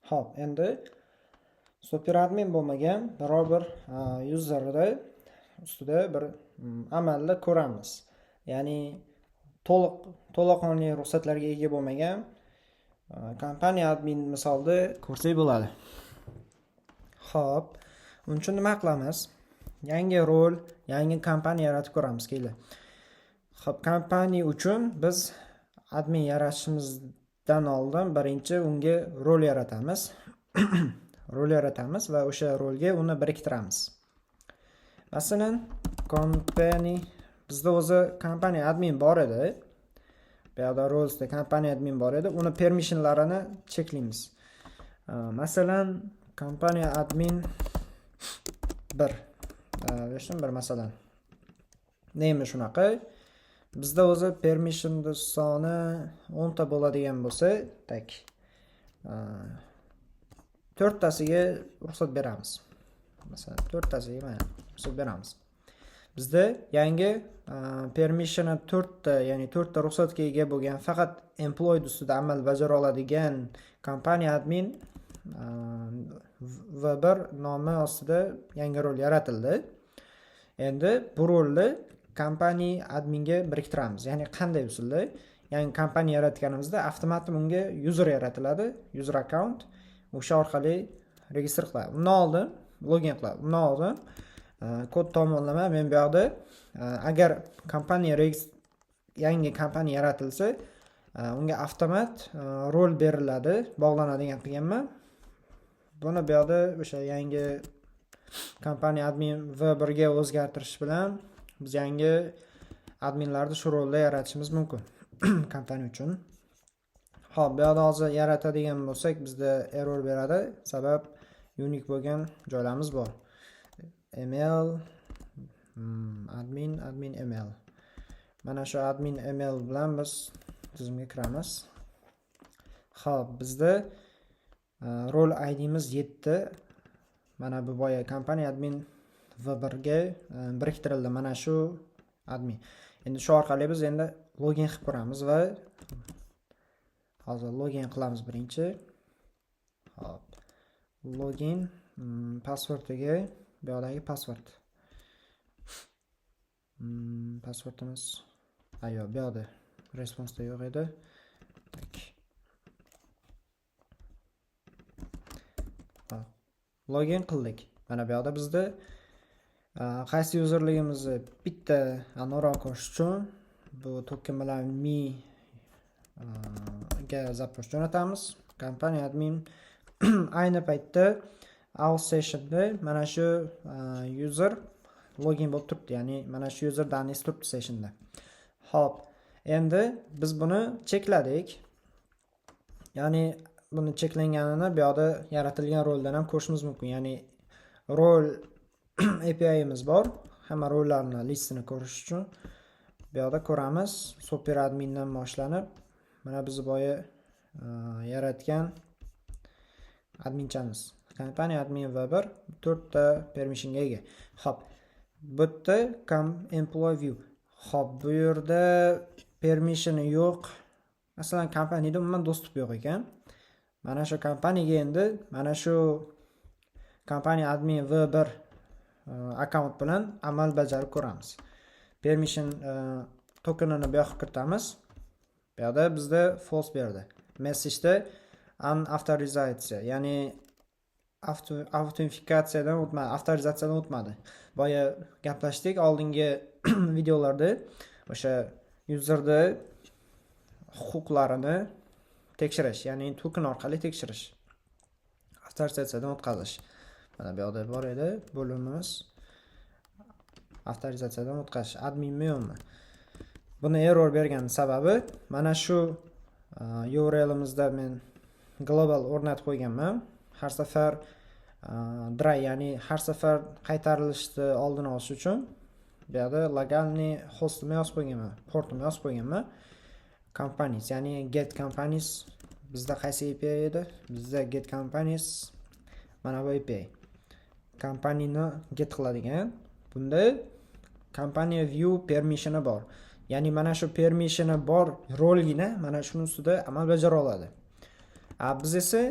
Xo'p, endi superadmin bo'lmagan biror bir yuzerni ustida bir amalda ko'ramiz. Ya'ni to'laqonli ruxsatlarga ega bo'lmagan kompaniya admin misolida ko'rsak bo'ladi. Xo'p, uning uchun nima qilamiz? Yangi rol, yangi kompaniya yaratib ko'ramiz keling. Xo'p, kompaniya uchun biz admin yaratishimizdan oldin birinchi unga rol yaratamiz. Rol yaratamiz va o'sha rolga uni biriktiramiz. Masalan, bizda o'zi kompaniya admin bor edi. Bu yerda rolesda kompaniya admin bor edi. Uni permissionlarini cheklaymiz. Masalan, kompaniya admin 1 masalan. Neymi shunaqa? Bizda o'zi permission soni 10 ta bo'ladigan bo'lsa, 4 tasiga ruxsat beramiz. Masalan, 4 tasiga ruxsat beramiz. Bizda yangi permission 4 ta, ya'ni 4 ta ruxsatga ega bo'lgan, faqat employee ustida amal bajara oladigan kompaniya admin V1 nomi ostida yangi rol yaratildi. Endi bu rolni kompaniya adminga biriktiramiz. Ya'ni qanday usulda? Yangi kompaniya yaratganimizda avtomatik unga user yaratiladi, user account. O'sha orqali registr qiladi. Undan oldin login qiladi. Undan oldin kod tomonlama men bu yerda agar yangi kompaniya yaratilsa, unga avtomat rol beriladi, bog'lanadigan qilganman. Buni bu yerda o'sha yangi kompaniya admin V1 ga o'zgartirish bilan biz yangi adminlarni shu rolda yaratishimiz mumkin kompaniya uchun. Xo'p, bu yerda hozir yaratadigan bo'lsak, bizda error beradi, sabab unique bo'lgan joylarimiz bor. Email, admin email. Mana shu admin email bilan biz tizimga kiramiz. Xo'p, bizda rol ID'miz 7. Mana bu boya kompaniya admin V1 ga biriktirildi. Mana shu admin. Endi shu orqali biz endi login qilib ko'ramiz va hozir login qilamiz birinchi. Hop. Login passwordiga bu yerdagi password. Passwordimiz bu yerda response yo'q edi. Login qildik. Mana bu yerda bizda qaysi userligimizni bitta aniqroq ko'rish uchun bu token bilan me ga zaпрос jo'natamiz. Kompaniya admin ayni paytda out sessionda mana shu user login bo'lib turibdi. Ya'ni mana shu user danisi turibdi sessionda. Xo'p, endi biz buni chekladik. Ya'ni buni cheklanganini bu yerda yaratilgan roldan ham ko'rishimiz mumkin. Ya'ni rol API'imiz bor. Hamma rollarni listini ko'rish uchun bu yerda ko'ramiz. Super admindan boshlanib mana biz boya yaratgan adminchamiz. Kompaniya admin V1 4 ta permissionga ega. Xo'p, bu yerda employee view. Xo'p, bu yerda permission yo'q. Masalan, kompaniyada umuman dostуп yo'q ekan. Mana shu kompaniyaga endi mana shu kompaniya admin V1 account bilan amal bajarib ko'ramiz. Permission tokenini bu yoqqa kiritamiz. Bu yerda bizda false berdi. Message'da unauthorizatsiya, ya'ni autentifikatsiyadan o'tmadi, avtorizatsiyadan o'tmadi. Boya gaplashdik oldingi videolarda o'sha userni huquqlarini tekshirish, ya'ni token orqali tekshirish, avtorizatsiyadan o'tkazish. Mana bu yerda bor edi bo'limimiz. Avtorizatsiyadan o'tkazish, adminmi yo'qmi? Buni error bergan sababi mana shu URL'imizda men global o'rnatib qo'yganman. Har safar dry, ya'ni har safar qaytarilishni oldini olish uchun bu yerda lokalniy hostni yozib qo'yganman, portni yozib qo'yganman. Companies, ya'ni get companies bizda qaysi API edi? Bizda get companies mana bu API. Kompaniyani get qiladigan. Bunda kompaniya view permissioni bor. Ya'ni mana shu permissioni bor rolgina mana shuni ustida amal bajara oladi. Biz esa